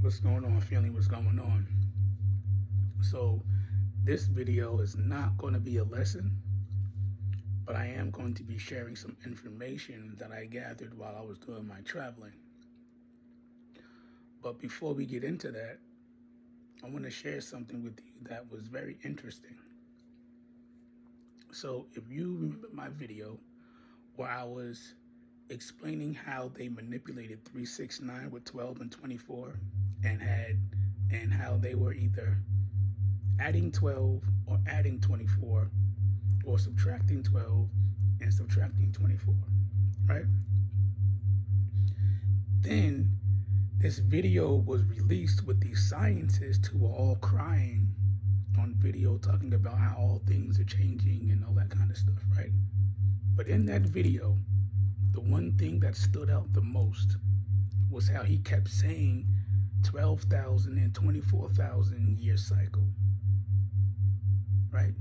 What's going on, family? What's going on? So this video is not going to be a lesson, but I am going to be sharing some information that I gathered while I was doing my traveling. But before we get into that, I want to share something with you that was very interesting. So if you remember my video where I was explaining how they manipulated 369 with 12 and 24 and how they were either adding 12 or adding 24 or subtracting 12 and subtracting 24, right? Then this video was released with these scientists who were all crying on video, talking about how all things are changing and all that kind of stuff, right? But in that video, the one thing that stood out the most was how he kept saying 12,000 and 24,000 year cycle, right?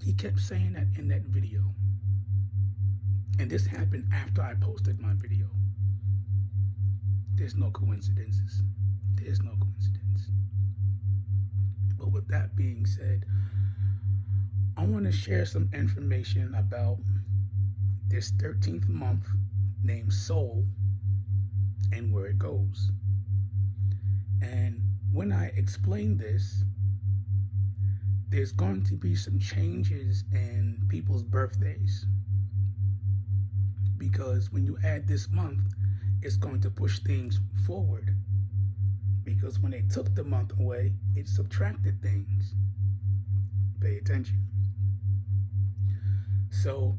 He kept saying that in that video. And this happened after I posted my video. There's no coincidences. There's no coincidence. But with that being said, I want to share some information about this 13th month named SoL and where it goes. And when I explain this, there's going to be some changes in people's birthdays, because when you add this month, it's going to push things forward, because when they took the month away, it subtracted things. Pay attention. So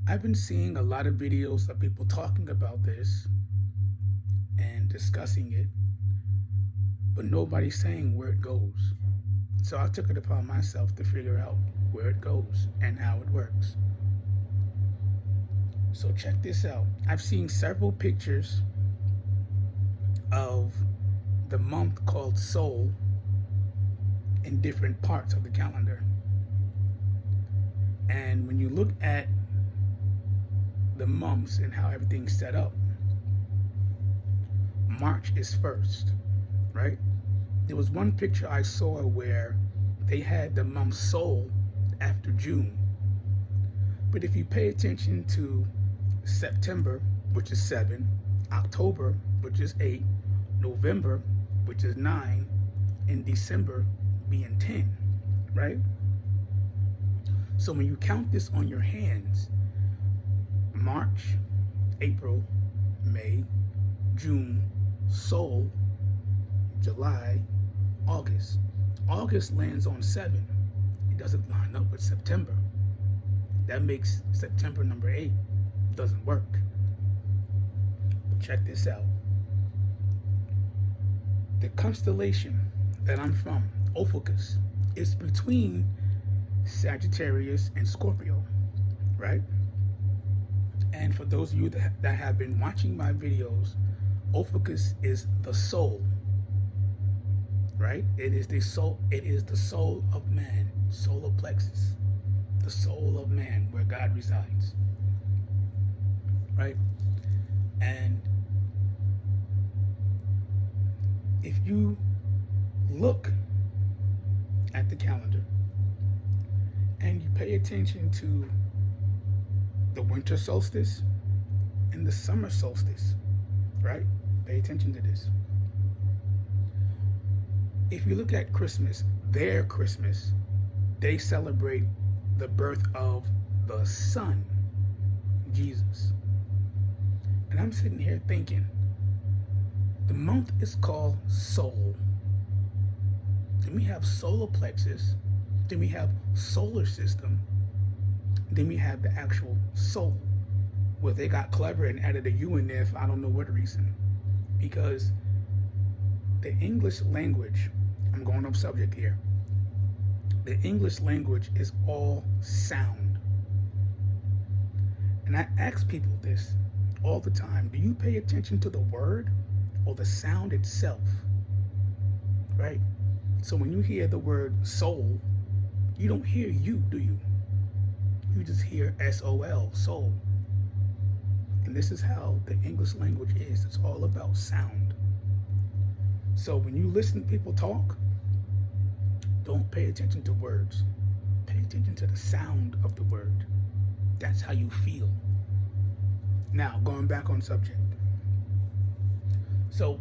I've been seeing a lot of videos of people talking about this and discussing it, but nobody's saying where it goes. So I took it upon myself to figure out where it goes and how it works. So check this out. I've seen several pictures of the month called SoL in different parts of the calendar. And when you look at the months and how everything's set up, March is first, right? There was one picture I saw where they had the month SoL after June. But if you pay attention to September, which is 7, October, which is 8, November, which is 9, and December being 10, right? So when you count this on your hands, March, April, May, June, SoL, July, August. August lands on 7. It doesn't line up with September. That makes September number 8. Doesn't work. But check this out. The constellation that I'm from, Ophiuchus, is between Sagittarius and Scorpio, right? And for those of you that have been watching my videos, Ophiuchus is the soul, right? It is the soul. It is the soul of man, solar plexus, the soul of man, where God resides, right? And if you look at the calendar and you pay attention to the winter solstice and the summer solstice, right? Pay attention to this. If you look at Christmas, their Christmas, they celebrate the birth of the Son, Jesus. And I'm sitting here thinking, the month is called SoL. Then we have solar plexus. Then we have solar system. Then we have the actual soul, where they got clever and added a U in there for I don't know what reason. Because the English language, I'm going off subject here, the English language is all sound. And I ask people this all the time. Do you pay attention to the word or the sound itself? Right? So when you hear the word soul, you don't hear you, do you? You just hear SOL, soul. And this is how the English language is. It's all about sound. So when you listen to people talk, don't pay attention to words. Pay attention to the sound of the word. That's how you feel. Now, going back on subject. So,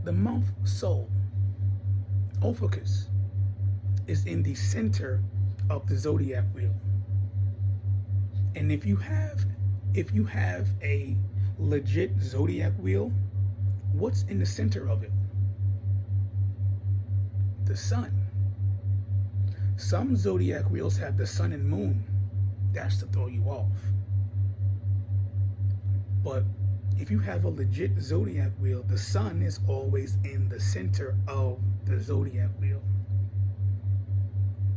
the month SoL, Ophiuchus, is in the center of the zodiac wheel. And if you have a legit zodiac wheel, what's in the center of it? The sun. Some zodiac wheels have the sun and moon. That's to throw you off. But if you have a legit zodiac wheel, the sun is always in the center of the zodiac wheel.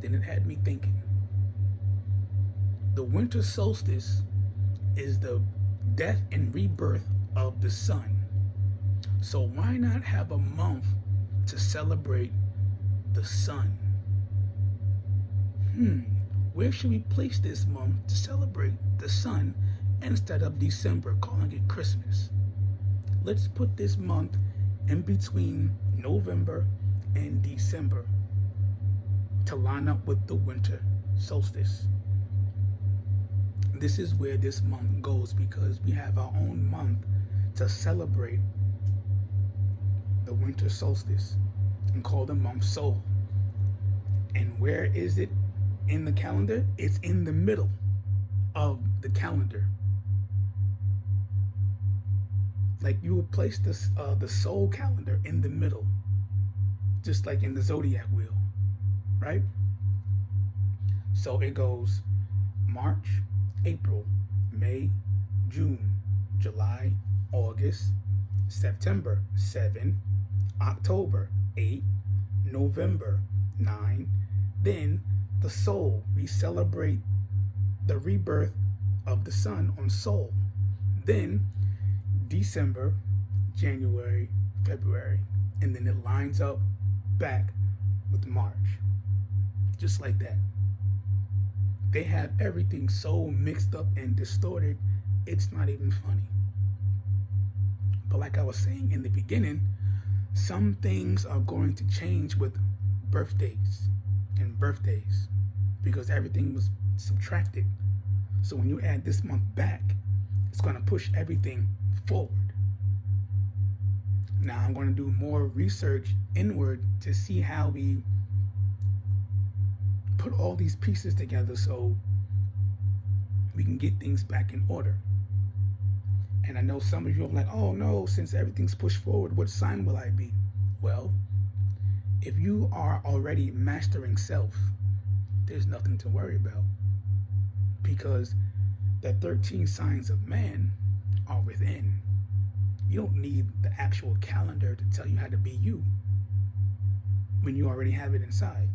Then it had me thinking. The winter solstice is the death and rebirth of the sun. So why not have a month to celebrate the sun? Where should we place this month to celebrate the sun instead of December, calling it Christmas? Let's put this month in between November and December to line up with the winter solstice. This is where this month goes, because we have our own month to celebrate the winter solstice and call the month SoL. And where is it in the calendar? It's in the middle of the calendar. Like you would place this the SoL calendar in the middle, just like in the zodiac wheel, right? So it goes March, April, May, June, July, August, September 7, October 8, November 9. Then the SoL, we celebrate the rebirth of the sun on SoL. Then December, January, February, and then it lines up back with March, just like that. They have everything so mixed up and distorted, it's not even funny. But like I was saying in the beginning, some things are going to change with birthdays and birthdays, because everything was subtracted. So when you add this month back, it's going to push everything forward. Now I'm going to do more research inward to see how we put all these pieces together so we can get things back in order. And I know some of you are like, oh no, since everything's pushed forward, what sign will I be? Well, if you are already mastering self, there's nothing to worry about, because the 13 signs of man are within. You don't need the actual calendar to tell you how to be you when you already have it inside.